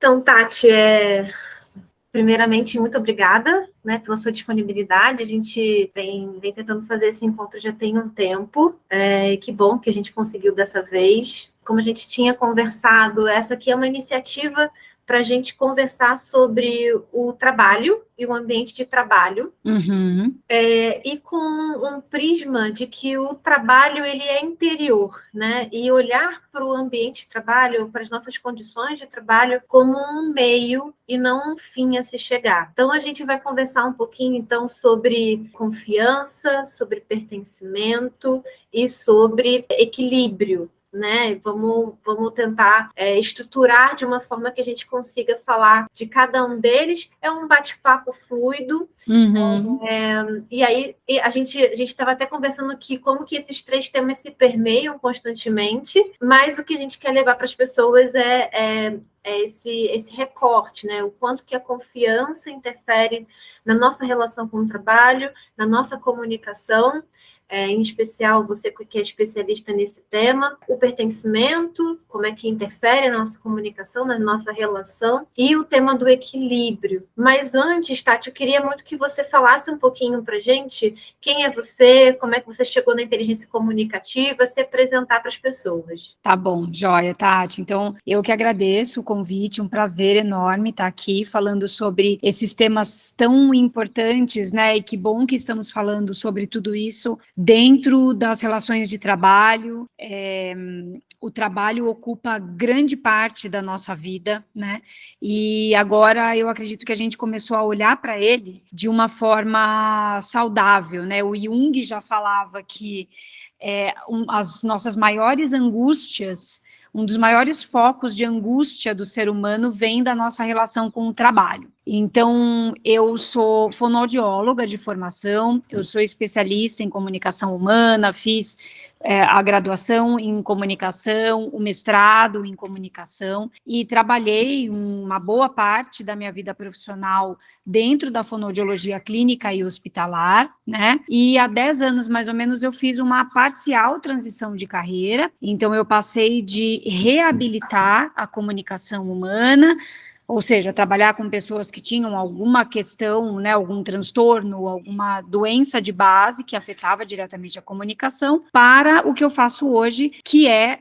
Então, Tati, primeiramente, muito obrigada, né, pela sua disponibilidade. A gente vem tentando fazer esse encontro já tem um tempo. Que bom que a gente conseguiu dessa vez. Como a gente tinha conversado, essa aqui é uma iniciativa para a gente conversar sobre o trabalho e o ambiente de trabalho. Uhum. E com um prisma de que o trabalho ele é interior, né? E olhar para o ambiente de trabalho, para as nossas condições de trabalho, como um meio e não um fim a se chegar. Então, a gente vai conversar um pouquinho, então, sobre confiança, sobre pertencimento e sobre equilíbrio, né? Vamos tentar estruturar de uma forma que a gente consiga falar de cada um deles. É um bate-papo fluido. Uhum. E aí a gente estava até conversando aqui como que esses três temas se permeiam constantemente, mas o que a gente quer levar para as pessoas é esse recorte, né? O quanto que a confiança interfere na nossa relação com o trabalho, na nossa comunicação, em especial você que é especialista nesse tema, o pertencimento, como é que interfere na nossa comunicação, na nossa relação, e o tema do equilíbrio. Mas antes, Tati, eu queria muito que você falasse um pouquinho para a gente quem é você, como é que você chegou na inteligência comunicativa, se apresentar para as pessoas. Tá bom, joia, Tati. Então, eu que agradeço o convite, um prazer enorme estar aqui falando sobre esses temas tão importantes, né? E que bom que estamos falando sobre tudo isso dentro das relações de trabalho. O trabalho ocupa grande parte da nossa vida, né? E agora eu acredito que a gente começou a olhar para ele de uma forma saudável, né? O Jung já falava que as nossas maiores angústias, um dos maiores focos de angústia do ser humano vem da nossa relação com o trabalho. Então, eu sou fonoaudióloga de formação, eu sou especialista em comunicação humana, fiz a graduação em comunicação, o mestrado em comunicação, e trabalhei uma boa parte da minha vida profissional dentro da fonoaudiologia clínica e hospitalar, né? E há 10 anos, mais ou menos, eu fiz uma parcial transição de carreira. Então, eu passei de reabilitar a comunicação humana, ou seja, trabalhar com pessoas que tinham alguma questão, né, algum transtorno, alguma doença de base que afetava diretamente a comunicação, para o que eu faço hoje, que é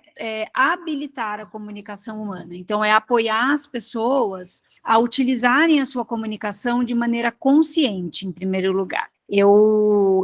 habilitar a comunicação humana. Então, é apoiar as pessoas a utilizarem a sua comunicação de maneira consciente, em primeiro lugar.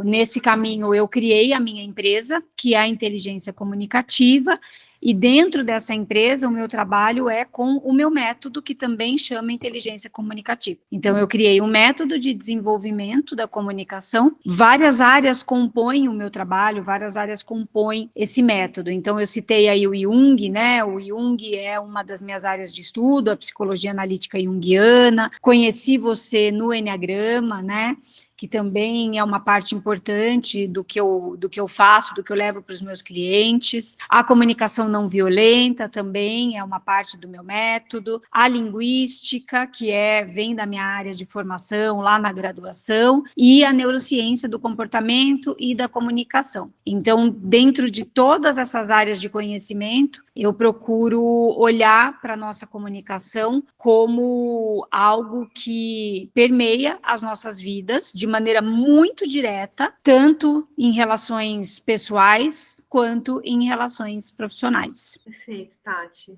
Nesse caminho, eu criei a minha empresa, que é a Inteligência Comunicativa, e dentro dessa empresa, o meu trabalho é com o meu método, que também chama inteligência comunicativa. Então, eu criei um método de desenvolvimento da comunicação, várias áreas compõem o meu trabalho, várias áreas compõem esse método. Então, eu citei aí o Jung, né? O Jung é uma das minhas áreas de estudo, a psicologia analítica junguiana, conheci você no Eneagrama, né? Que também é uma parte importante do que eu faço, do que eu levo para os meus clientes. A comunicação não violenta também é uma parte do meu método. A linguística, que vem da minha área de formação lá na graduação, e a neurociência do comportamento e da comunicação. Então, dentro de todas essas áreas de conhecimento, eu procuro olhar para a nossa comunicação como algo que permeia as nossas vidas de maneira muito direta, tanto em relações pessoais quanto em relações profissionais. Perfeito, Tati.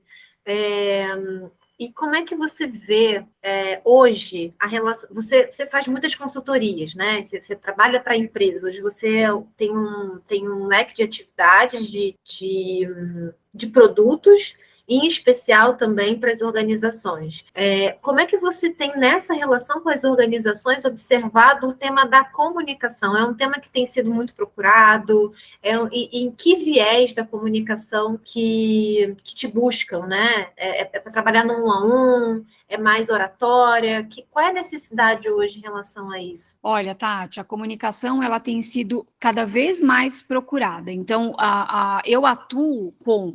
E como é que você vê hoje a relação? Você faz muitas consultorias, né? Você trabalha para empresas. Hoje você tem um leque de atividades de produtos, em especial também para as organizações. Como é que você tem, nessa relação com as organizações, observado o tema da comunicação? É um tema que tem sido muito procurado, e em que viés da comunicação que te buscam, né? Para trabalhar no 1 a 1, é mais oratória? Qual é a necessidade hoje em relação a isso? Olha, Tati, a comunicação ela tem sido cada vez mais procurada. Então, eu atuo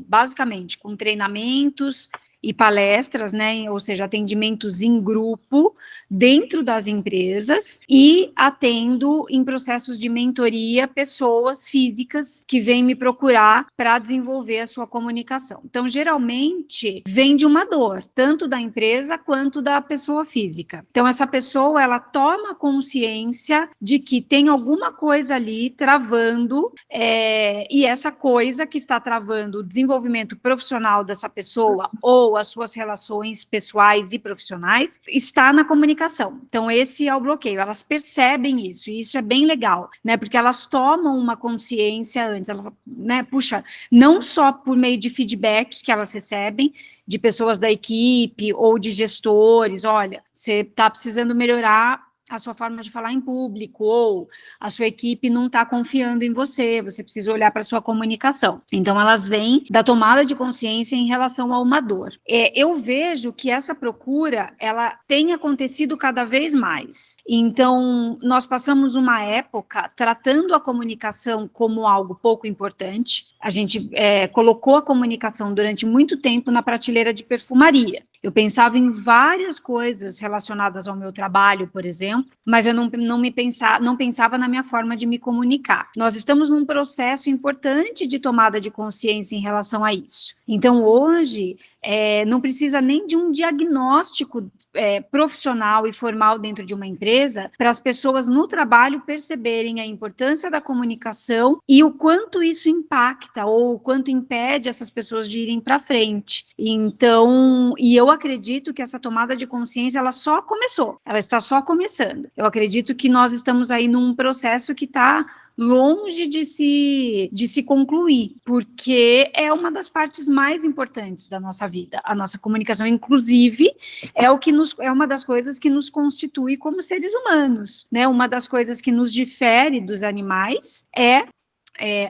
basicamente com treinamentos e palestras, né, ou seja, atendimentos em grupo dentro das empresas e atendo em processos de mentoria pessoas físicas que vêm me procurar para desenvolver a sua comunicação. Então, geralmente, vem de uma dor, tanto da empresa quanto da pessoa física. Então, essa pessoa, ela toma consciência de que tem alguma coisa ali travando, e essa coisa que está travando o desenvolvimento profissional dessa pessoa ou as suas relações pessoais e profissionais está na comunicação. Então, esse é o bloqueio. Elas percebem isso, e isso é bem legal, né? Porque elas tomam uma consciência antes, elas, né? Puxa, não só por meio de feedback que elas recebem, de pessoas da equipe ou de gestores, olha, você está precisando melhorar a sua forma de falar em público, ou a sua equipe não está confiando em você, você precisa olhar para a sua comunicação. Então, elas vêm da tomada de consciência em relação a uma dor. Eu vejo que essa procura, ela tem acontecido cada vez mais. Então, nós passamos uma época tratando a comunicação como algo pouco importante. A gente colocou a comunicação durante muito tempo na prateleira de perfumaria. Eu pensava em várias coisas relacionadas ao meu trabalho, por exemplo, mas eu não pensava na minha forma de me comunicar. Nós estamos num processo importante de tomada de consciência em relação a isso. Então, hoje, não precisa nem de um diagnóstico profissional e formal dentro de uma empresa para as pessoas no trabalho perceberem a importância da comunicação e o quanto isso impacta ou o quanto impede essas pessoas de irem para frente. Então, e eu acredito que essa tomada de consciência, ela só começou, ela está só começando. Eu acredito que nós estamos aí num processo que está longe de se concluir, porque é uma das partes mais importantes da nossa vida. A nossa comunicação, inclusive, é uma das coisas que nos constitui como seres humanos, né? Uma das coisas que nos difere dos animais é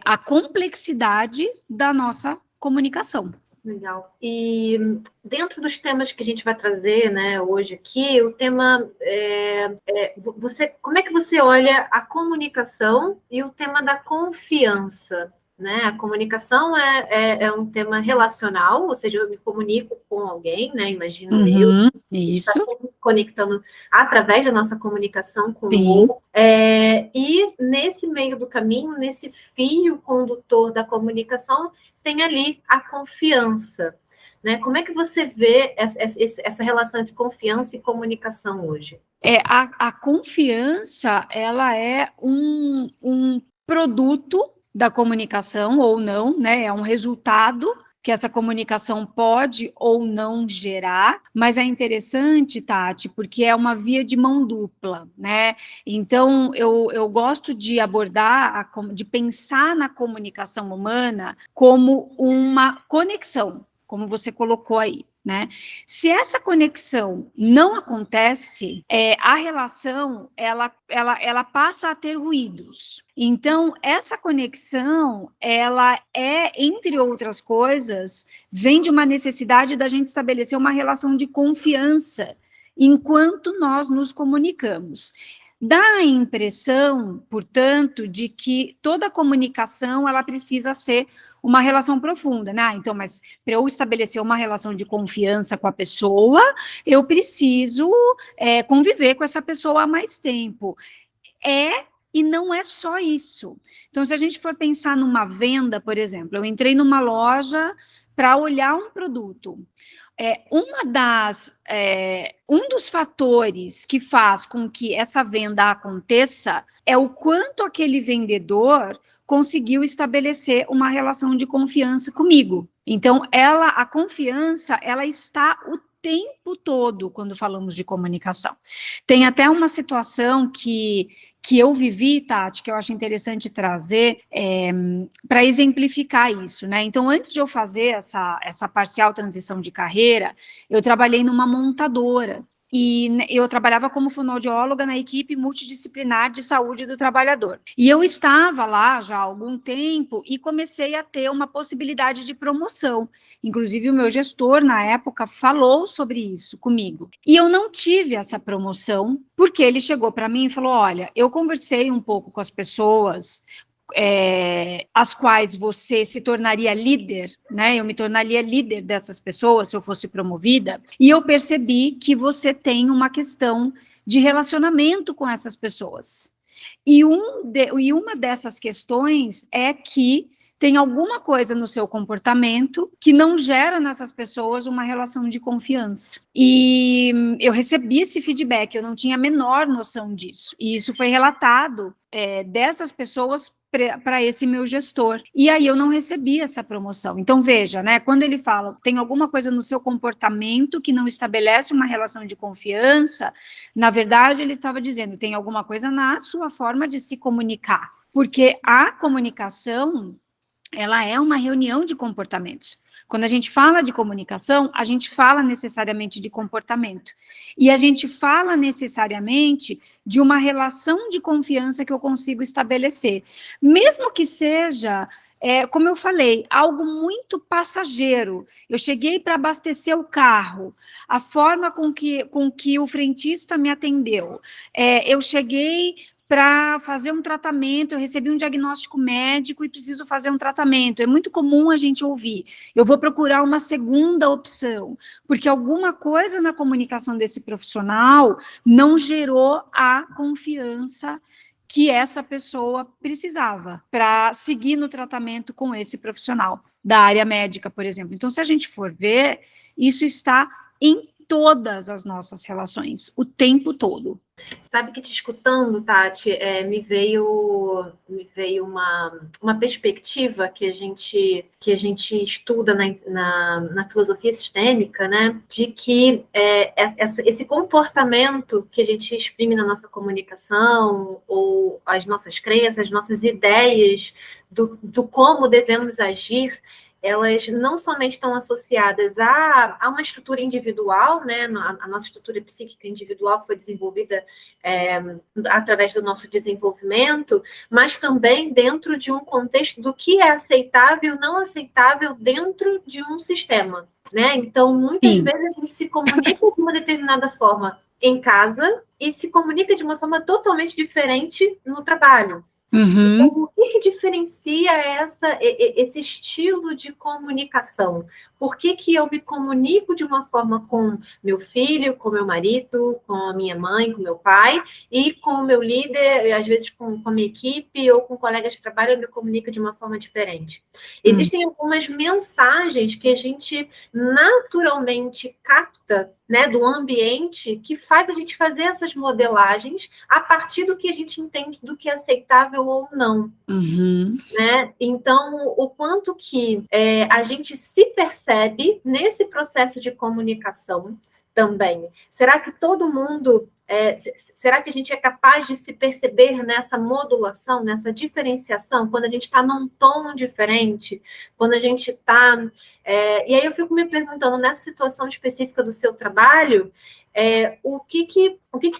a complexidade da nossa comunicação. Legal. E dentro dos temas que a gente vai trazer, né, hoje aqui, o tema como é que você olha a comunicação e o tema da confiança, né? A comunicação é um tema relacional, ou seja, eu me comunico com alguém, né? Imagino eu. Isso. Está sempre se conectando através da nossa comunicação com o outro. E nesse meio do caminho, nesse fio condutor da comunicação, tem ali a confiança, né? Como é que você vê essa relação entre confiança e comunicação hoje? A confiança, ela é um produto da comunicação ou não, né? É um resultado que essa comunicação pode ou não gerar, mas é interessante, Tati, porque é uma via de mão dupla, né? Então, eu gosto de abordar, de pensar na comunicação humana como uma conexão, como você colocou aí, né? Se essa conexão não acontece, a relação ela passa a ter ruídos. Então, essa conexão, ela entre outras coisas, vem de uma necessidade da gente estabelecer uma relação de confiança enquanto nós nos comunicamos. Dá a impressão, portanto, de que toda comunicação ela precisa ser uma relação profunda, né? Então, mas para eu estabelecer uma relação de confiança com a pessoa, eu preciso conviver com essa pessoa há mais tempo. E não é só isso. Então, se a gente for pensar numa venda, por exemplo, eu entrei numa loja para olhar um produto. Um dos fatores que faz com que essa venda aconteça é o quanto aquele vendedor conseguiu estabelecer uma relação de confiança comigo. Então, a confiança, ela está o tempo todo quando falamos de comunicação. Tem até uma situação que eu vivi, Tati, que eu acho interessante trazer para exemplificar isso, né? Então, antes de eu fazer essa parcial transição de carreira, eu trabalhei numa montadora. E eu trabalhava como fonoaudióloga na equipe multidisciplinar de saúde do trabalhador. E eu estava lá já há algum tempo e comecei a ter uma possibilidade de promoção. Inclusive, o meu gestor, na época, falou sobre isso comigo. E eu não tive essa promoção, porque ele chegou para mim e falou, olha, eu conversei um pouco com as pessoas as quais você se tornaria líder, né? Eu me tornaria líder dessas pessoas se eu fosse promovida, e eu percebi que você tem uma questão de relacionamento com essas pessoas. E uma dessas questões é que tem alguma coisa no seu comportamento que não gera nessas pessoas uma relação de confiança. E eu recebi esse feedback, eu não tinha a menor noção disso. E isso foi relatado dessas pessoas para esse meu gestor. E aí eu não recebi essa promoção. Então, veja, né? Quando ele fala, tem alguma coisa no seu comportamento que não estabelece uma relação de confiança, na verdade, ele estava dizendo, tem alguma coisa na sua forma de se comunicar. Porque a comunicação, ela é uma reunião de comportamentos. Quando a gente fala de comunicação, a gente fala necessariamente de comportamento. E a gente fala necessariamente de uma relação de confiança que eu consigo estabelecer. Mesmo que seja, como eu falei, algo muito passageiro. Eu cheguei para abastecer o carro, a forma com que o frentista me atendeu. Eu cheguei para fazer um tratamento, eu recebi um diagnóstico médico e preciso fazer um tratamento. É muito comum a gente ouvir, eu vou procurar uma segunda opção, porque alguma coisa na comunicação desse profissional não gerou a confiança que essa pessoa precisava para seguir no tratamento com esse profissional da área médica, por exemplo. Então, se a gente for ver, isso está em todas as nossas relações, o tempo todo. Sabe que te escutando, Tati, me veio uma perspectiva que a gente estuda na filosofia sistêmica, né? De que esse comportamento que a gente exprime na nossa comunicação, ou as nossas crenças, as nossas ideias do como devemos agir, elas não somente estão associadas a uma estrutura individual, né, a nossa estrutura psíquica individual que foi desenvolvida através do nosso desenvolvimento, mas também dentro de um contexto do que é aceitável e não aceitável dentro de um sistema, né? Então, muitas vezes a gente se comunica de uma determinada forma em casa e se comunica de uma forma totalmente diferente no trabalho. Uhum. Então, o que diferencia esse estilo de comunicação? Por que eu me comunico de uma forma com meu filho, com meu marido, com a minha mãe, com meu pai, e com o meu líder, às vezes com a minha equipe ou com colegas de trabalho, eu me comunico de uma forma diferente? Existem algumas mensagens que a gente naturalmente capta, né, do ambiente, que faz a gente fazer essas modelagens a partir do que a gente entende do que é aceitável ou não. Né? Então, o quanto que a gente se percebe nesse processo de comunicação também. Será que todo mundo... será que a gente é capaz de se perceber nessa modulação, nessa diferenciação, quando a gente está num tom diferente, quando a gente está... e aí eu fico me perguntando, nessa situação específica do seu trabalho, o que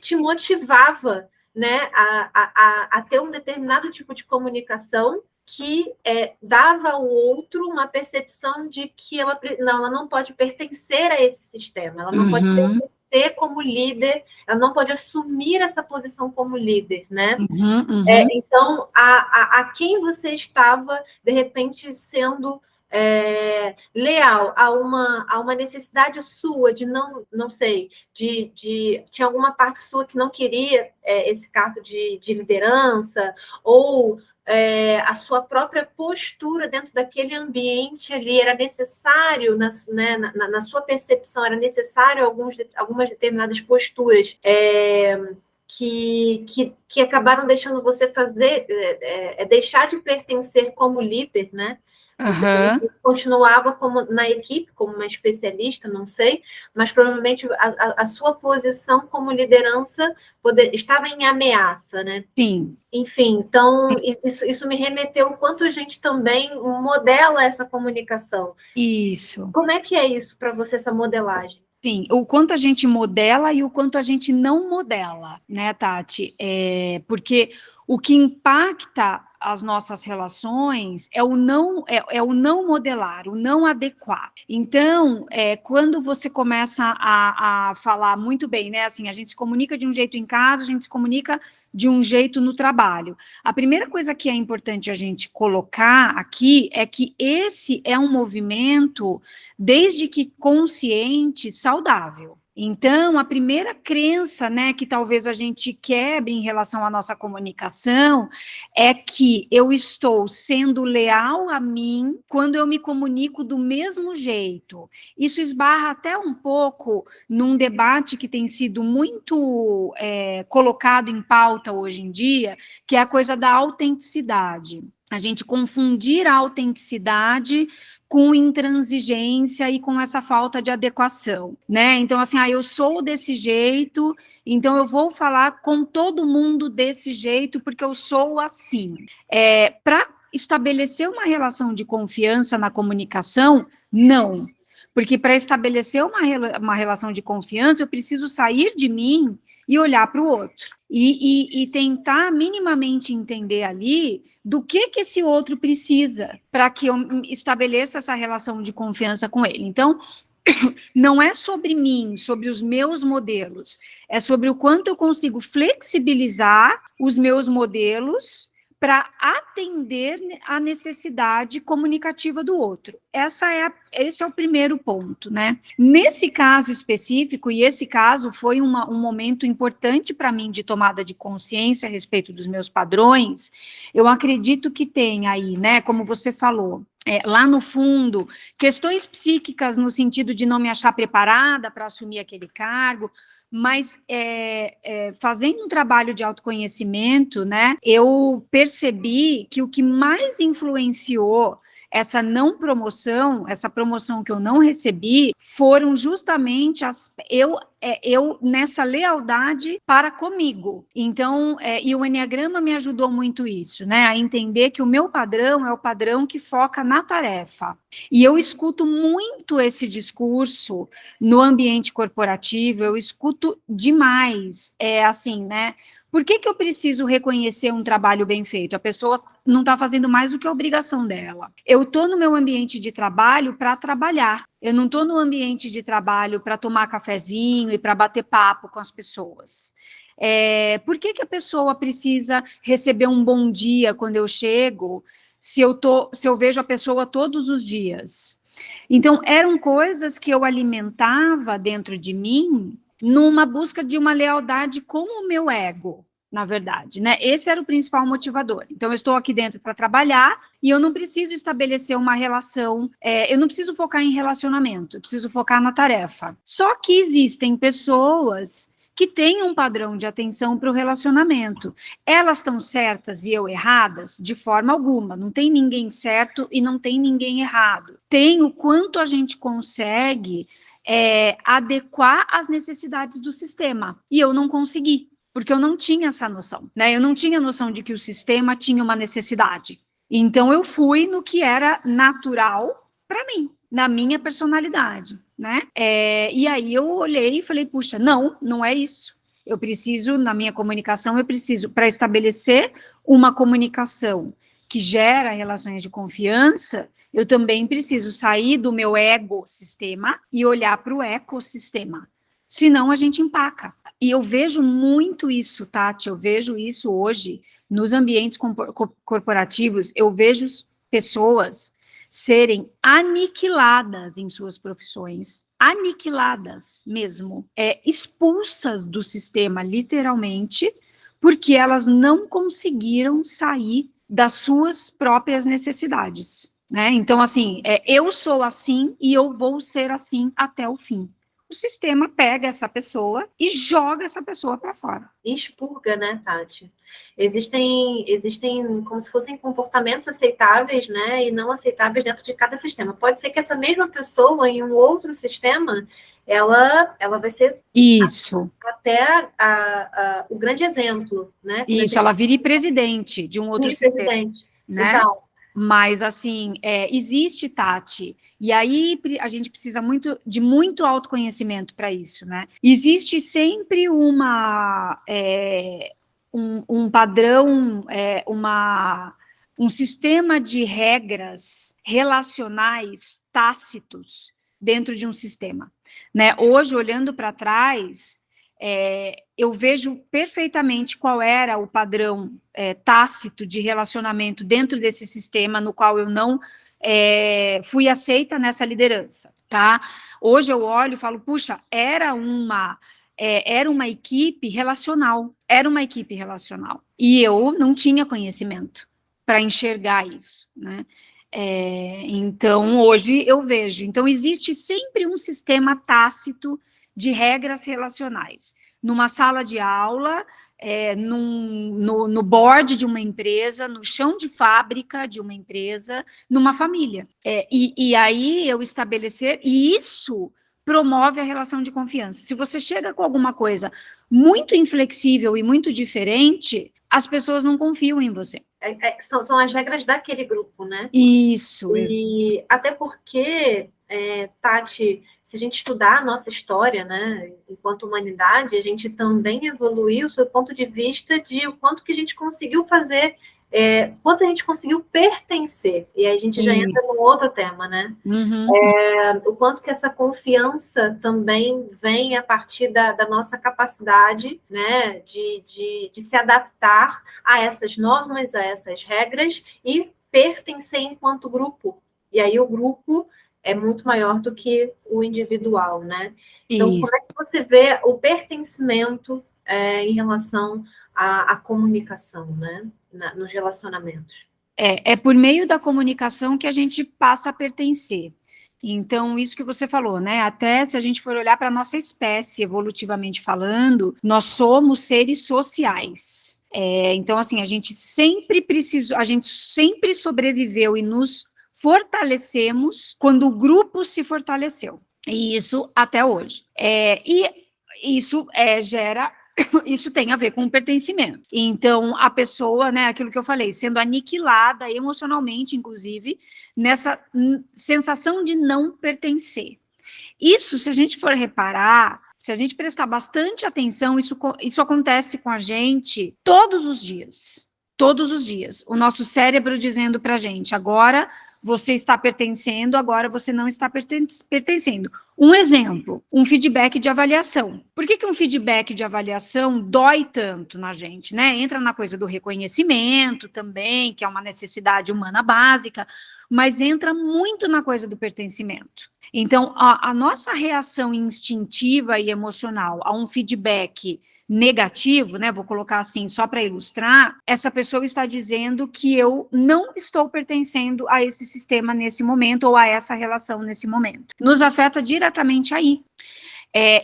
te motivava, né, a ter um determinado tipo de comunicação que dava ao outro uma percepção de que ela não pode pertencer a esse sistema, ela não pode pertencer como líder, ela não pode assumir essa posição como líder, né? Então, a quem você estava, de repente, sendo leal a uma necessidade sua de não sei, tinha alguma parte sua que não queria esse cargo de liderança, ou a sua própria postura dentro daquele ambiente ali era necessário, na sua percepção, era necessário algumas determinadas posturas que acabaram deixando você deixar de pertencer como líder, né? Você continuava como na equipe, como uma especialista, não sei, mas provavelmente a sua posição como liderança estava em ameaça, né? Sim. Enfim, então, isso me remeteu o quanto a gente também modela essa comunicação. Isso. Como é que é isso para você, essa modelagem? Sim, o quanto a gente modela e o quanto a gente não modela, né, Tati? Porque o que impacta as nossas relações é o não modelar, o não adequar. Então, quando você começa a falar muito bem, né, assim, a gente se comunica de um jeito em casa, a gente se comunica de um jeito no trabalho. A primeira coisa que é importante a gente colocar aqui é que esse é um movimento, desde que consciente, saudável. Então, a primeira crença, né, que talvez a gente quebre em relação à nossa comunicação é que eu estou sendo leal a mim quando eu me comunico do mesmo jeito. Isso esbarra até um pouco num debate que tem sido muito colocado em pauta hoje em dia, que é a coisa da autenticidade. A gente confundir a autenticidade com intransigência e com essa falta de adequação, né? Então, assim, eu sou desse jeito, então eu vou falar com todo mundo desse jeito, porque eu sou assim. Para estabelecer uma relação de confiança na comunicação, não. Porque para estabelecer uma relação de confiança, eu preciso sair de mim e olhar para o outro. E tentar minimamente entender ali do que esse outro precisa para que eu estabeleça essa relação de confiança com ele. Então, não é sobre mim, sobre os meus modelos, é sobre o quanto eu consigo flexibilizar os meus modelos para atender a necessidade comunicativa do outro. Esse é o primeiro ponto, né? Nesse caso específico, e esse caso foi um momento importante para mim de tomada de consciência a respeito dos meus padrões, eu acredito que tem aí, né, como você falou, lá no fundo, questões psíquicas no sentido de não me achar preparada para assumir aquele cargo, mas fazendo um trabalho de autoconhecimento, né, eu percebi que o que mais influenciou essa não promoção, essa promoção que eu não recebi, foram justamente eu nessa lealdade para comigo. Então, e o Enneagrama me ajudou muito isso, né, a entender que o meu padrão é o padrão que foca na tarefa. E eu escuto muito esse discurso no ambiente corporativo, eu escuto demais, assim, né, por que eu preciso reconhecer um trabalho bem feito? A pessoa não está fazendo mais do que a obrigação dela. Eu estou no meu ambiente de trabalho para trabalhar. Eu não estou no ambiente de trabalho para tomar cafezinho e para bater papo com as pessoas. Por que a pessoa precisa receber um bom dia quando eu chego, se eu vejo a pessoa todos os dias? Então, eram coisas que eu alimentava dentro de mim numa busca de uma lealdade com o meu ego, na verdade, né? Esse era o principal motivador. Então, eu estou aqui dentro para trabalhar e eu não preciso estabelecer uma relação, eu não preciso focar em relacionamento, eu preciso focar na tarefa. Só que existem pessoas que têm um padrão de atenção para o relacionamento. Elas estão certas e eu erradas? De forma alguma. Não tem ninguém certo e não tem ninguém errado. Tem o quanto a gente consegue adequar às necessidades do sistema. E eu não consegui, porque eu não tinha essa noção, né? Eu não tinha noção de que o sistema tinha uma necessidade. Então, eu fui no que era natural para mim, na minha personalidade, né? E aí eu olhei e falei, puxa, não é isso. Eu preciso, na minha comunicação, para estabelecer uma comunicação que gera relações de confiança, eu também preciso sair do meu ego-sistema e olhar para o ecossistema. Senão a gente empaca. E eu vejo muito isso, Tati, eu vejo isso hoje nos ambientes corporativos, eu vejo pessoas serem aniquiladas em suas profissões, aniquiladas mesmo, expulsas do sistema, literalmente, porque elas não conseguiram sair das suas próprias necessidades, né? Então, assim, eu sou assim e eu vou ser assim até o fim. O sistema pega essa pessoa e joga essa pessoa para fora. Expurga, né, Tati? Existem como se fossem comportamentos aceitáveis, né, e não aceitáveis dentro de cada sistema. Pode ser que essa mesma pessoa, em um outro sistema, ela vai ser isso. Até o grande exemplo, né? Isso, ela vire presidente de um outro sistema. Presidente, né? Exato. Mas, assim, existe, Tati, e aí a gente precisa de muito autoconhecimento para isso, né? Existe sempre um padrão, um sistema de regras relacionais tácitos dentro de um sistema, né? Hoje, olhando para trás, eu vejo perfeitamente qual era o padrão tácito de relacionamento dentro desse sistema no qual eu não fui aceita nessa liderança, tá? Hoje eu olho e falo, puxa, era uma equipe relacional, e eu não tinha conhecimento para enxergar isso, né? Então, hoje eu vejo. Então, existe sempre um sistema tácito de regras relacionais. Numa sala de aula, no board de uma empresa, no chão de fábrica de uma empresa, numa família. E aí eu estabelecer, e isso promove a relação de confiança. Se você chega com alguma coisa muito inflexível e muito diferente, as pessoas não confiam em você. São as regras daquele grupo, né? Isso. E até porque, Tati, se a gente estudar a nossa história, né, enquanto humanidade, a gente também evoluiu do ponto de vista de o quanto que a gente conseguiu fazer, quanto a gente conseguiu pertencer. E aí a gente já entra num outro tema, né? Uhum. O quanto que essa confiança também vem a partir da nossa capacidade, né, de se adaptar a essas normas, a essas regras e pertencer enquanto grupo. E aí o grupo é muito maior do que o individual, né? Então, Isso. como é que você vê o pertencimento em relação à comunicação, né, nos relacionamentos? É por meio da comunicação que a gente passa a pertencer. Então, isso que você falou, né? Até se a gente for olhar para a nossa espécie, evolutivamente falando, nós somos seres sociais. Então, assim, a gente sempre sobreviveu e nos fortalecemos quando o grupo se fortaleceu. E isso até hoje. E isso gera. Isso tem a ver com o pertencimento. Então, a pessoa, né, aquilo que eu falei, sendo aniquilada emocionalmente, inclusive, nessa sensação de não pertencer. Isso, se a gente for reparar, se a gente prestar bastante atenção, isso acontece com a gente todos os dias. Todos os dias. O nosso cérebro dizendo para a gente, agora você está pertencendo, agora você não está pertencendo. Um exemplo, um feedback de avaliação. Por que um feedback de avaliação dói tanto na gente, né? Entra na coisa do reconhecimento também, que é uma necessidade humana básica, mas entra muito na coisa do pertencimento. Então, a nossa reação instintiva e emocional a um feedback negativo, né, vou colocar assim só para ilustrar, essa pessoa está dizendo que eu não estou pertencendo a esse sistema nesse momento ou a essa relação nesse momento. Nos afeta diretamente aí.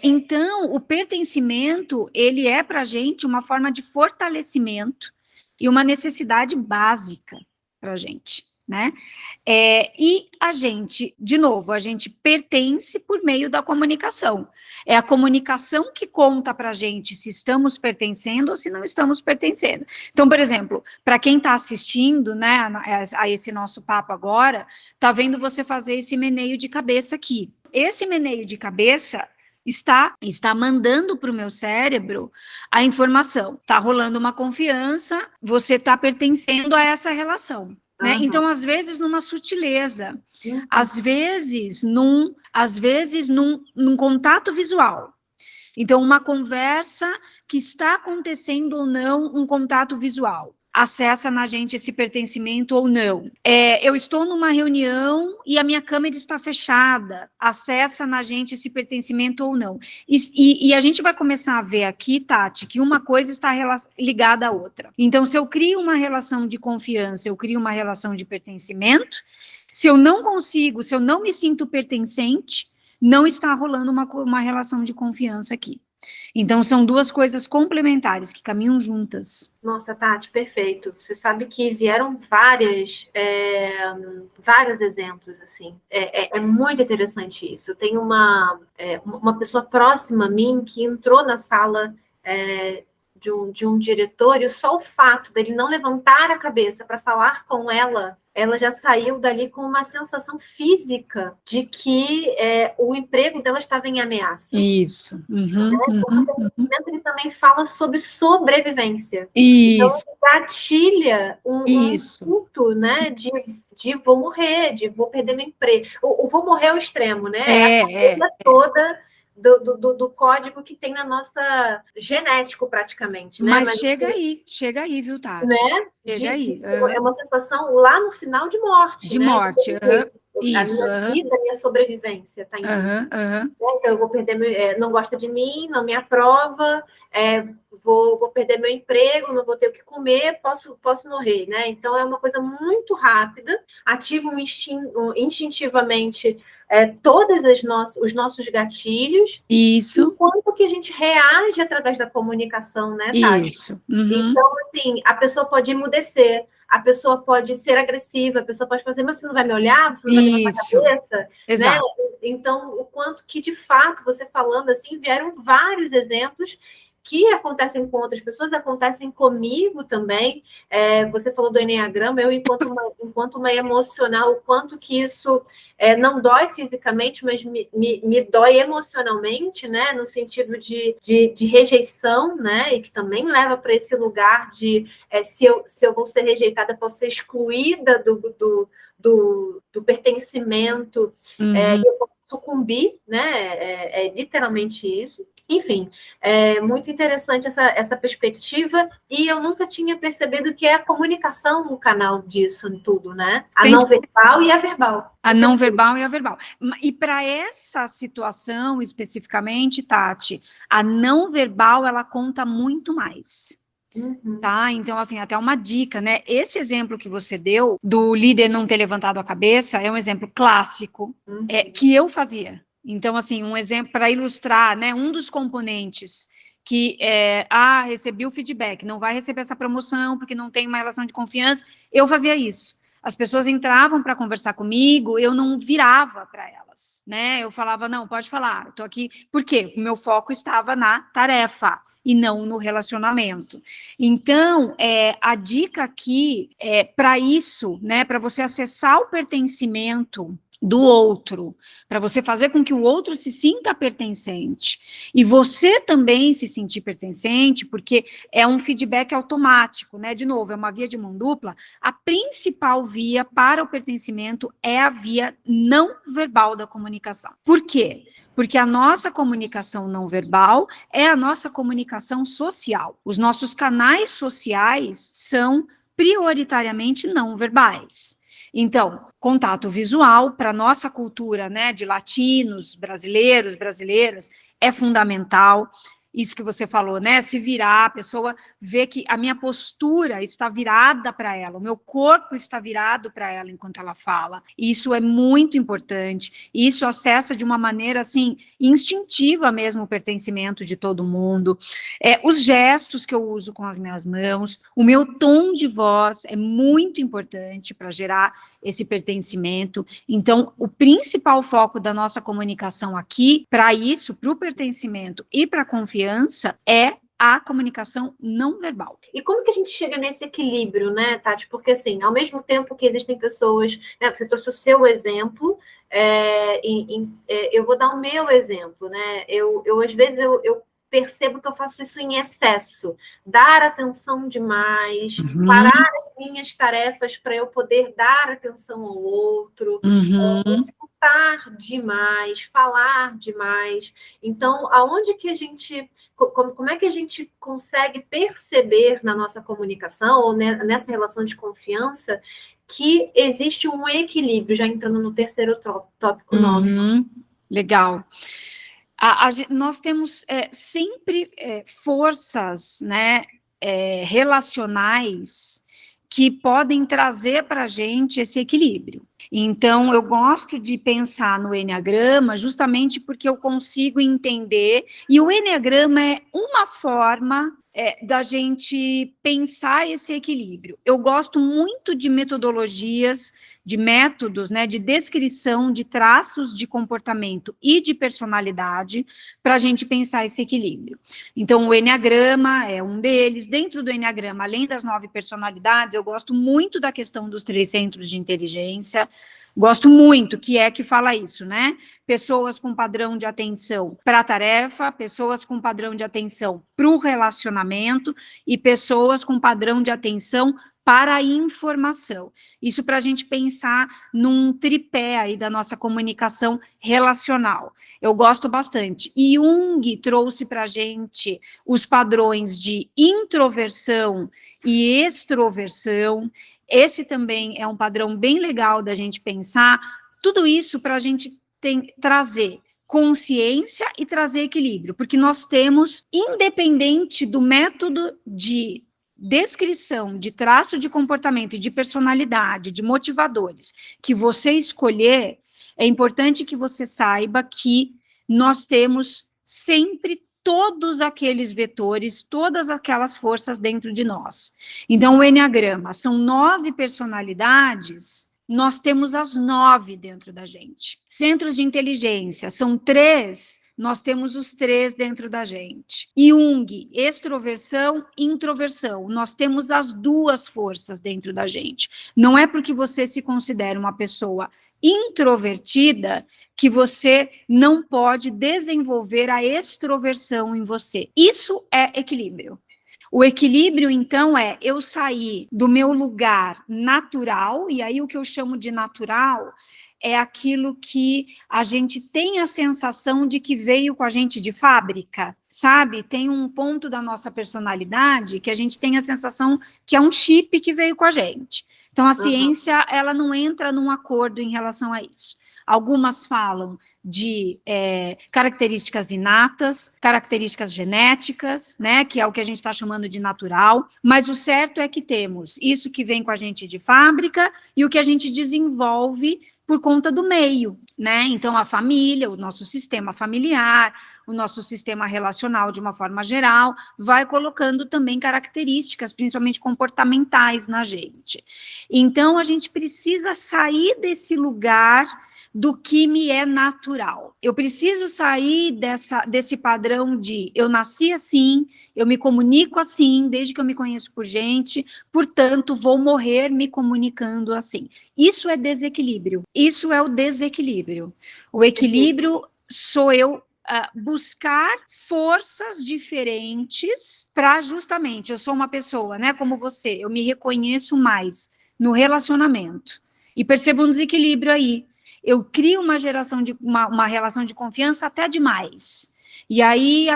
Então, o pertencimento, ele é para a gente uma forma de fortalecimento e uma necessidade básica para a gente, né? E a gente, de novo, a gente pertence por meio da comunicação. É a comunicação que conta para a gente se estamos pertencendo ou se não estamos pertencendo. Então, por exemplo, para quem está assistindo, né, a esse nosso papo agora, está vendo você fazer esse meneio de cabeça aqui. Esse meneio de cabeça está mandando para o meu cérebro a informação. Está rolando uma confiança, você está pertencendo a essa relação. Né? Uhum. Então, às vezes, numa sutileza, às vezes num contato visual. Então, uma conversa que está acontecendo ou não, um contato visual. Acessa na gente esse pertencimento ou não. Eu estou numa reunião e a minha câmera está fechada. Acessa na gente esse pertencimento ou não. E a gente vai começar a ver aqui, Tati, que uma coisa está ligada à outra. Então, se eu crio uma relação de confiança, eu crio uma relação de pertencimento. Se eu não me sinto pertencente, não está rolando uma relação de confiança aqui. Então, são duas coisas complementares que caminham juntas. Nossa, Tati, perfeito. Você sabe que vieram vários exemplos, assim. É muito interessante isso. Eu tenho uma pessoa próxima a mim que entrou na sala de um diretor e só o fato dele não levantar a cabeça para falar com ela já saiu dali com uma sensação física de que o emprego dela estava em ameaça. Isso. Uhum, ele também fala sobre sobrevivência. Isso. Então, gatilha um instinto, né, de vou morrer, de vou perder meu emprego. O vou morrer é o extremo, né? A coisa toda do código que tem na nossa genético, praticamente, né? Mas chega aí, viu, Né? Tati? Chega aí. É uma sensação lá no final de morte, De né? morte, A isso. minha vida, a minha sobrevivência está em mim. Então, eu vou perder, não gosta de mim, não me aprova, vou perder meu emprego, não vou ter o que comer, posso morrer, né? Então, é uma coisa muito rápida, ativa instintivamente todos os nossos gatilhos. Isso. Enquanto que a gente reage através da comunicação, né, Tati? Isso. Então, assim, a pessoa pode emudecer, a pessoa pode ser agressiva, a pessoa pode fazer, mas você não vai me olhar, você não vai levantar a cabeça, exato, né? Então, o quanto que, de fato, você falando assim, vieram vários exemplos que acontecem com outras pessoas, acontecem comigo também. Você falou do Enneagrama, eu, enquanto uma emocional, o quanto que isso não dói fisicamente, mas me dói emocionalmente, né? No sentido de rejeição, né? E que também leva para esse lugar de se eu vou ser rejeitada, posso ser excluída do pertencimento, e eu posso sucumbir, né? É literalmente isso. Enfim, é muito interessante essa perspectiva, e eu nunca tinha percebido que é a comunicação no canal disso tudo, né? A não verbal e a verbal. A não verbal e a verbal. E para essa situação especificamente, Tati, a não verbal, ela conta muito mais. Tá? Então, assim, até uma dica, né? Esse exemplo que você deu do líder não ter levantado a cabeça é um exemplo clássico que eu fazia. Então, assim, um exemplo para ilustrar, né? Um dos componentes que recebi o feedback, não vai receber essa promoção porque não tem uma relação de confiança, eu fazia isso. As pessoas entravam para conversar comigo, eu não virava para elas, né? Eu falava, não, pode falar, eu tô aqui. Por quê? O meu foco estava na tarefa e não no relacionamento. Então, a dica aqui é para isso, né, para você acessar o pertencimento do outro, para você fazer com que o outro se sinta pertencente e você também se sentir pertencente, porque é um feedback automático, né? De novo, é uma via de mão dupla. A principal via para o pertencimento é a via não verbal da comunicação. Por quê? Porque a nossa comunicação não verbal é a nossa comunicação social. Os nossos canais sociais são prioritariamente não verbais. Então, contato visual, para a nossa cultura, né, de latinos, brasileiros, brasileiras, é fundamental. Isso que você falou, né? Se virar, a pessoa vê que a minha postura está virada para ela, o meu corpo está virado para ela enquanto ela fala. Isso é muito importante. Isso acessa de uma maneira, assim, instintiva mesmo o pertencimento de todo mundo. Os gestos que eu uso com as minhas mãos, o meu tom de voz é muito importante para gerar esse pertencimento. Então, o principal foco da nossa comunicação aqui, para isso, para o pertencimento e para a confiança, é a comunicação não verbal. E como que a gente chega nesse equilíbrio, né, Tati? Porque, assim, ao mesmo tempo que existem pessoas, né, você trouxe o seu exemplo, eu vou dar o meu exemplo, né? Às vezes, eu percebo que eu faço isso em excesso, dar atenção demais, parar as minhas tarefas para eu poder dar atenção ao outro, escutar demais, falar demais. Então, aonde que a gente, como é que a gente consegue perceber na nossa comunicação ou nessa relação de confiança que existe um equilíbrio, já entrando no terceiro tópico nosso? Legal. Nós temos sempre forças, né, relacionais que podem trazer para a gente esse equilíbrio. Então, eu gosto de pensar no Enneagrama justamente porque eu consigo entender, e o Enneagrama é uma forma da gente pensar esse equilíbrio. Eu gosto muito de metodologias, de métodos, né, de descrição de traços de comportamento e de personalidade para a gente pensar esse equilíbrio. Então, o Enneagrama é um deles. Dentro do Enneagrama, além das 9 personalidades, eu gosto muito da questão dos 3 centros de inteligência. Gosto muito, que fala isso, né? Pessoas com padrão de atenção para a tarefa, pessoas com padrão de atenção para o relacionamento e pessoas com padrão de atenção para a informação. Isso para a gente pensar num tripé aí da nossa comunicação relacional. Eu gosto bastante. Jung trouxe para a gente os padrões de introversão e extroversão. Esse também é um padrão bem legal da gente pensar. Tudo isso para a gente trazer consciência e trazer equilíbrio, porque nós temos, independente do método de descrição, de traço de comportamento e de personalidade, de motivadores que você escolher, é importante que você saiba que nós temos sempre todos aqueles vetores, todas aquelas forças dentro de nós. Então, o Enneagrama são 9 personalidades, nós temos as 9 dentro da gente. Centros de inteligência são 3, nós temos os 3 dentro da gente. Jung, extroversão, introversão, nós temos as 2 forças dentro da gente. Não é porque você se considera uma pessoa introvertida que você não pode desenvolver a extroversão em você. Isso é equilíbrio. O equilíbrio, então, é eu sair do meu lugar natural, e aí o que eu chamo de natural é aquilo que a gente tem a sensação de que veio com a gente de fábrica, sabe? Tem um ponto da nossa personalidade que a gente tem a sensação que é um chip que veio com a gente. Então, a ciência, ela não entra num acordo em relação a isso. Algumas falam de características inatas, características genéticas, né, que é o que a gente está chamando de natural, mas o certo é que temos isso que vem com a gente de fábrica e o que a gente desenvolve por conta do meio, né? Então, a família, o nosso sistema familiar, o nosso sistema relacional, de uma forma geral, vai colocando também características, principalmente comportamentais, na gente. Então, a gente precisa sair desse lugar do que me é natural. Eu preciso sair desse padrão de eu nasci assim, eu me comunico assim, desde que eu me conheço por gente, portanto, vou morrer me comunicando assim. Isso é desequilíbrio. Isso é o desequilíbrio. O equilíbrio sou eu buscar forças diferentes para justamente, eu sou uma pessoa, né, como você, eu me reconheço mais no relacionamento e percebo um desequilíbrio aí. Eu crio uma relação de confiança até demais. E aí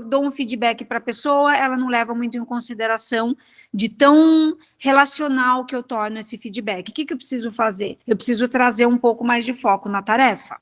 dou um feedback para a pessoa, ela não leva muito em consideração de tão relacional que eu torno esse feedback. O que eu preciso fazer? Eu preciso trazer um pouco mais de foco na tarefa.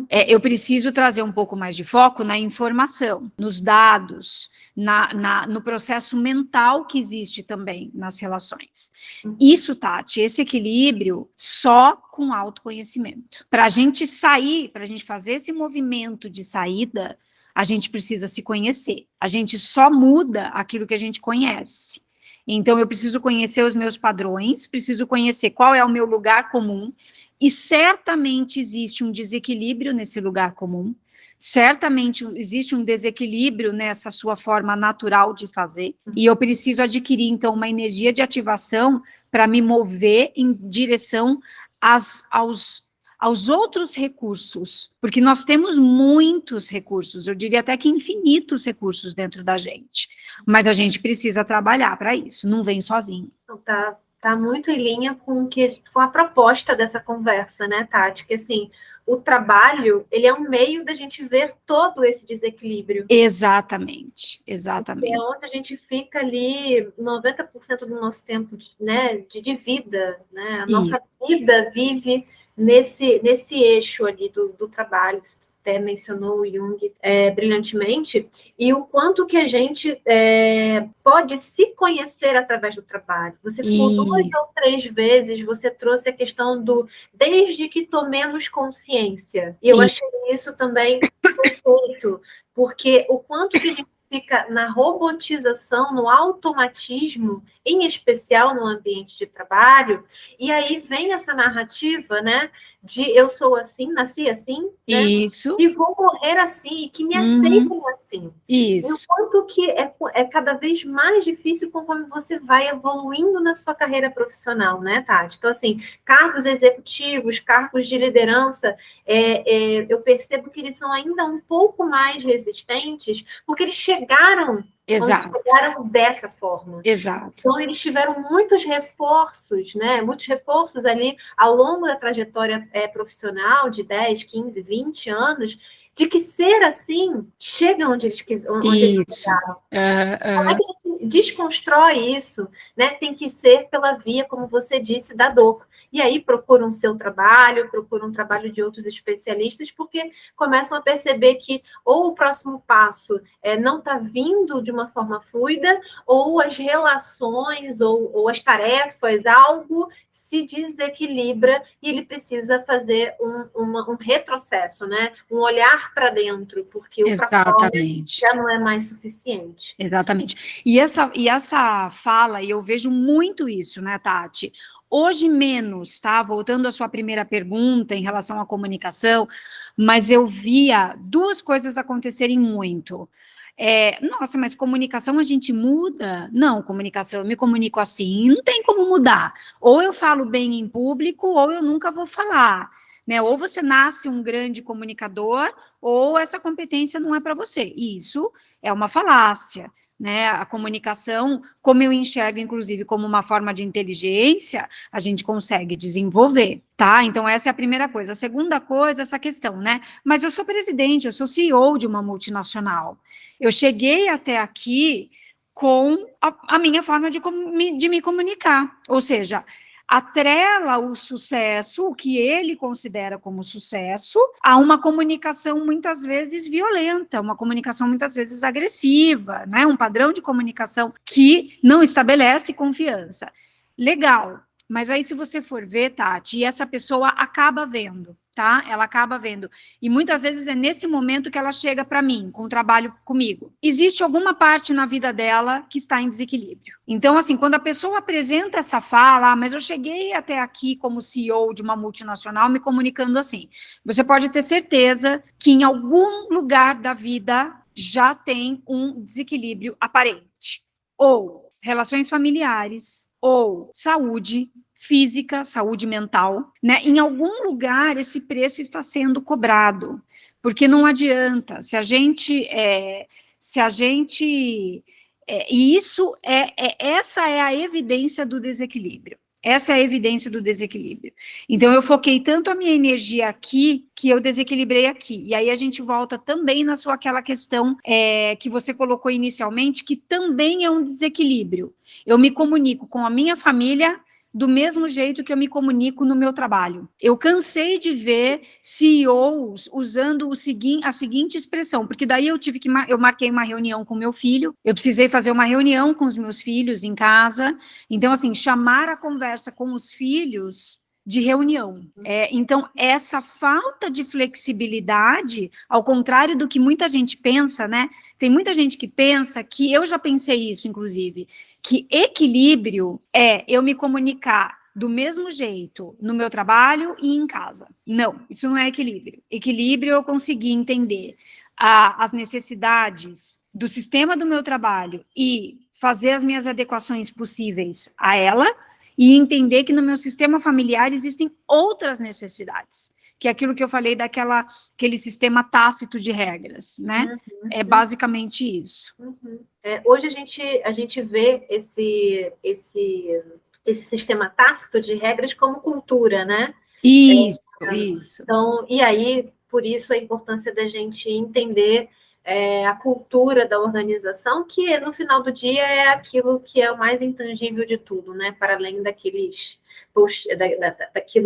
Eu preciso trazer um pouco mais de foco na informação, nos dados, no processo mental que existe também nas relações. Isso, Tati, esse equilíbrio só com autoconhecimento. Para a gente sair, para a gente fazer esse movimento de saída, a gente precisa se conhecer. A gente só muda aquilo que a gente conhece. Então, eu preciso conhecer os meus padrões, preciso conhecer qual é o meu lugar comum, e certamente existe um desequilíbrio nesse lugar comum, certamente existe um desequilíbrio nessa sua forma natural de fazer, e eu preciso adquirir, então, uma energia de ativação para me mover em direção aos outros recursos, porque nós temos muitos recursos, eu diria até que infinitos recursos dentro da gente, mas a gente precisa trabalhar para isso, não vem sozinho. Então, tá muito em linha com a proposta dessa conversa, né, Tati? Que, assim, o trabalho, ele é um meio da gente ver todo esse desequilíbrio. Exatamente. É onde a gente fica ali 90% do nosso tempo, né, de vida, né? A nossa vida vive nesse eixo ali do trabalho. Você até mencionou o Jung brilhantemente, e o quanto que a gente pode se conhecer através do trabalho. Você falou 2 ou 3 vezes, você trouxe a questão do desde que tomemos consciência. E eu achei isso também perfeito, porque o quanto que a gente fica na robotização, no automatismo, em especial no ambiente de trabalho, e aí vem essa narrativa, né, de eu sou assim, nasci assim, né, Isso. e vou morrer assim, e que me aceitem assim. Isso. E o quanto que é cada vez mais difícil conforme você vai evoluindo na sua carreira profissional, né, Tati? Então, assim, cargos executivos, cargos de liderança, eu percebo que eles são ainda um pouco mais resistentes, porque eles chegaram onde Exato, chegaram dessa forma. exato. Então, eles tiveram muitos reforços, né? Muitos reforços ali ao longo da trajetória profissional de 10, 15, 20 anos, de que ser assim chega onde eles Isso. chegaram. Como é que a gente desconstrói isso? Né? Tem que ser pela via, como você disse, da dor. E aí procuram o seu trabalho, procuram um trabalho de outros especialistas, porque começam a perceber que ou o próximo passo não está vindo de uma forma fluida, ou as relações, ou as tarefas, algo se desequilibra e ele precisa fazer um retrocesso, né? Um olhar para dentro, porque o para fora Exatamente. já não é mais suficiente. Exatamente. E essa fala, e eu vejo muito isso, né, Tati? Hoje menos, tá? Voltando à sua primeira pergunta em relação à comunicação, mas eu via duas coisas acontecerem muito. Nossa, mas comunicação a gente muda? Não, comunicação, eu me comunico assim, não tem como mudar. Ou eu falo bem em público, ou eu nunca vou falar, né? Ou você nasce um grande comunicador, ou essa competência não é para você. Isso é uma falácia, né? A comunicação, como eu enxergo, inclusive, como uma forma de inteligência, a gente consegue desenvolver, tá? Então, essa é a primeira coisa. A segunda coisa, essa questão, né? Mas eu sou presidente, eu sou CEO de uma multinacional. Eu cheguei até aqui com a minha forma de me comunicar, ou seja, atrela o sucesso, o que ele considera como sucesso, a uma comunicação muitas vezes violenta, uma comunicação muitas vezes agressiva, né? Um padrão de comunicação que não estabelece confiança. Legal, mas aí se você for ver, Tati, essa pessoa acaba vendo, tá? Ela acaba vendo. E muitas vezes é nesse momento que ela chega para mim, com o trabalho comigo. Existe alguma parte na vida dela que está em desequilíbrio. Então, assim, quando a pessoa apresenta essa fala, mas eu cheguei até aqui como CEO de uma multinacional me comunicando assim, você pode ter certeza que em algum lugar da vida já tem um desequilíbrio aparente. Ou relações familiares, ou saúde física, saúde mental, né? Em algum lugar esse preço está sendo cobrado, porque não adianta se a gente e isso essa é a evidência do desequilíbrio. Essa é a evidência do desequilíbrio. Então, eu foquei tanto a minha energia aqui, que eu desequilibrei aqui. E aí a gente volta também na sua aquela questão que você colocou inicialmente, que também é um desequilíbrio. Eu me comunico com a minha família do mesmo jeito que eu me comunico no meu trabalho. Eu cansei de ver CEOs usando a seguinte expressão, porque daí eu marquei uma reunião com meu filho, eu precisei fazer uma reunião com os meus filhos em casa, então assim, chamar a conversa com os filhos de reunião. Então, essa falta de flexibilidade, ao contrário do que muita gente pensa, né? Tem muita gente que pensa que, eu já pensei isso, inclusive, que equilíbrio é eu me comunicar do mesmo jeito no meu trabalho e em casa. Não, isso não é equilíbrio. Equilíbrio é eu conseguir entender as necessidades do sistema do meu trabalho e fazer as minhas adequações possíveis a ela e entender que no meu sistema familiar existem outras necessidades, que é aquilo que eu falei aquele sistema tácito de regras, né? É basicamente isso. Hoje a gente vê esse sistema tácito de regras como cultura, né? Isso. Então, e aí, por isso a importância da gente entender a cultura da organização, que no final do dia é aquilo que é o mais intangível de tudo, né? Para além daquilo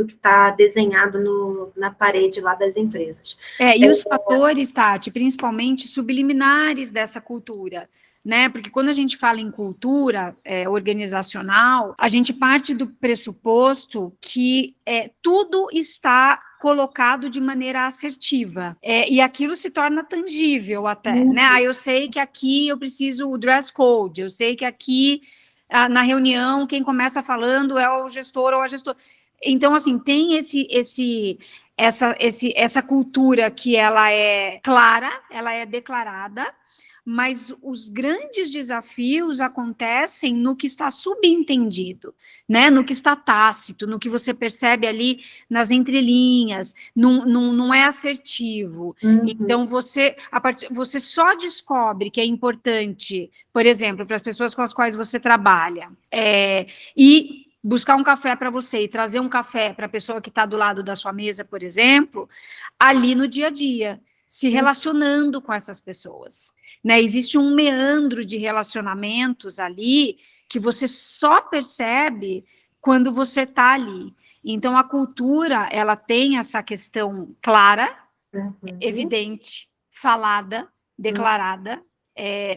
que está desenhado na parede lá das empresas. E os fatores, Tati, principalmente subliminares dessa cultura, né? Porque quando a gente fala em cultura organizacional, a gente parte do pressuposto que tudo está colocado de maneira assertiva, e aquilo se torna tangível até, né? Eu sei que aqui eu preciso o dress code, eu sei que aqui na reunião quem começa falando é o gestor ou a gestora. Então, assim, tem essa cultura que ela é clara, ela é declarada, mas os grandes desafios acontecem no que está subentendido, né? No que está tácito, no que você percebe ali nas entrelinhas, não é assertivo. Então, você só descobre que é importante, por exemplo, para as pessoas com as quais você trabalha, e buscar um café para você e trazer um café para a pessoa que está do lado da sua mesa, por exemplo, ali no dia a dia, se relacionando com essas pessoas, né? Existe um meandro de relacionamentos ali que você só percebe quando você está ali. Então, a cultura, ela tem essa questão clara, evidente, falada, declarada,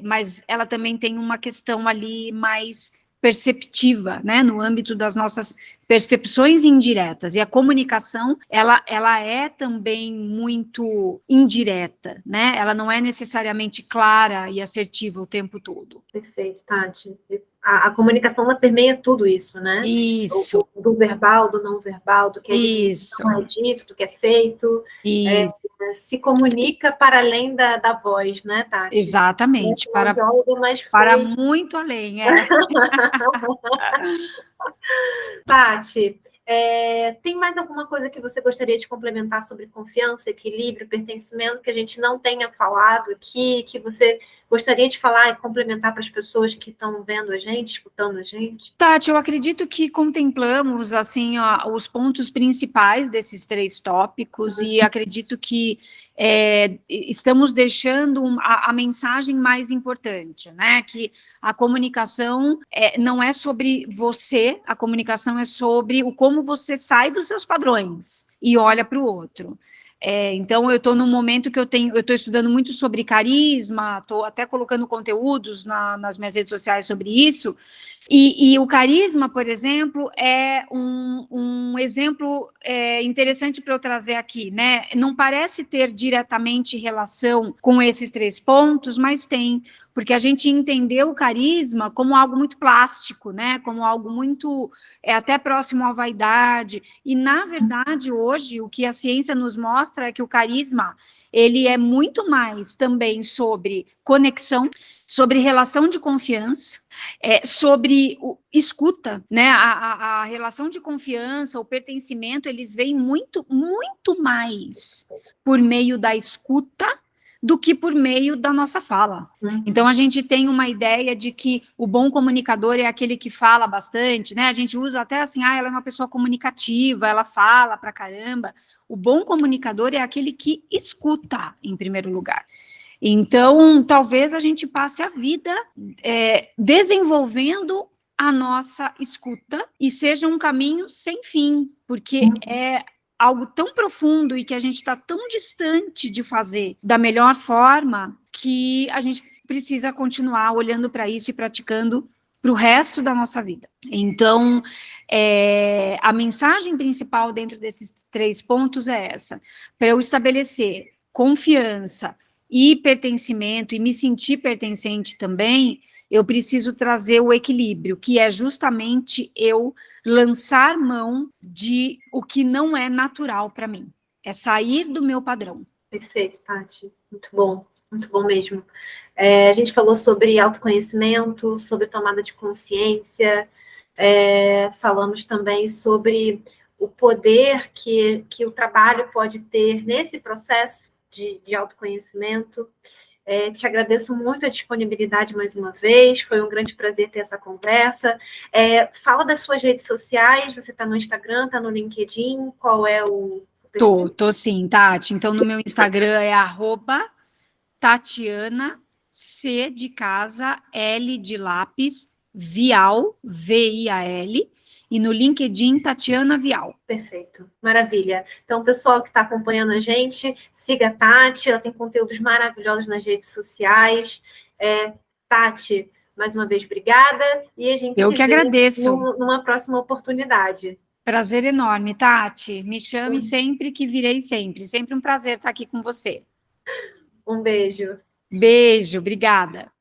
mas ela também tem uma questão ali mais perceptiva, né, no âmbito das nossas percepções indiretas, e a comunicação, ela é também muito indireta, né, ela não é necessariamente clara e assertiva o tempo todo. Perfeito, Tati. A comunicação, ela permeia tudo isso, né? Isso. Do verbal, do não verbal, do que é dito, do que não é dito, do que é feito. Se comunica para além da voz, né, Tati? Exatamente. Para muito além, Tati, tem mais alguma coisa que você gostaria de complementar sobre confiança, equilíbrio, pertencimento, que a gente não tenha falado aqui, que você gostaria de falar e complementar para as pessoas que estão vendo a gente, escutando a gente? Tati, eu acredito que contemplamos, assim, os pontos principais desses 3 tópicos, e acredito que estamos deixando a mensagem mais importante, né? Que a comunicação não é sobre você, a comunicação é sobre como você sai dos seus padrões e olha para o outro. Então, eu estou num momento que eu estou estudando muito sobre carisma, estou até colocando conteúdos nas minhas redes sociais sobre isso, e o carisma, por exemplo, é um exemplo interessante para eu trazer aqui, né? Não parece ter diretamente relação com esses 3 pontos, mas tem, porque a gente entendeu o carisma como algo muito plástico, né? Como algo muito até próximo à vaidade. E, na verdade, hoje, o que a ciência nos mostra é que o carisma, ele é muito mais também sobre conexão, sobre relação de confiança, sobre escuta, né? A relação de confiança, o pertencimento, eles vêm muito, muito mais por meio da escuta do que por meio da nossa fala. Então, a gente tem uma ideia de que o bom comunicador é aquele que fala bastante, né? A gente usa até assim, ela é uma pessoa comunicativa, ela fala pra caramba. O bom comunicador é aquele que escuta, em primeiro lugar. Então, talvez a gente passe a vida desenvolvendo a nossa escuta e seja um caminho sem fim, porque é algo tão profundo e que a gente está tão distante de fazer da melhor forma que a gente precisa continuar olhando para isso e praticando para o resto da nossa vida. Então, a mensagem principal dentro desses 3 pontos é essa: para eu estabelecer confiança e pertencimento, e me sentir pertencente também, eu preciso trazer o equilíbrio, que é justamente eu lançar mão de o que não é natural para mim. É sair do meu padrão. Perfeito, Tati. Muito bom mesmo. A gente falou sobre autoconhecimento, sobre tomada de consciência, falamos também sobre o poder que o trabalho pode ter nesse processo de autoconhecimento. Te agradeço muito a disponibilidade mais uma vez, foi um grande prazer ter essa conversa. Fala das suas redes sociais, você está no Instagram, está no LinkedIn, qual é o... Tô sim, Tati. Então, no meu Instagram é @Tatiana, C de casa, L de lápis, Vial, V-I-A-L, e no LinkedIn, Tatiana Vial. Perfeito, maravilha. Então, pessoal que está acompanhando a gente, siga a Tati, ela tem conteúdos maravilhosos nas redes sociais. Tati, mais uma vez, obrigada, e a gente Eu que agradeço. Numa próxima oportunidade. Prazer enorme, Tati. Me chame sempre que virei sempre. Sempre um prazer estar aqui com você. Um beijo. Beijo, obrigada.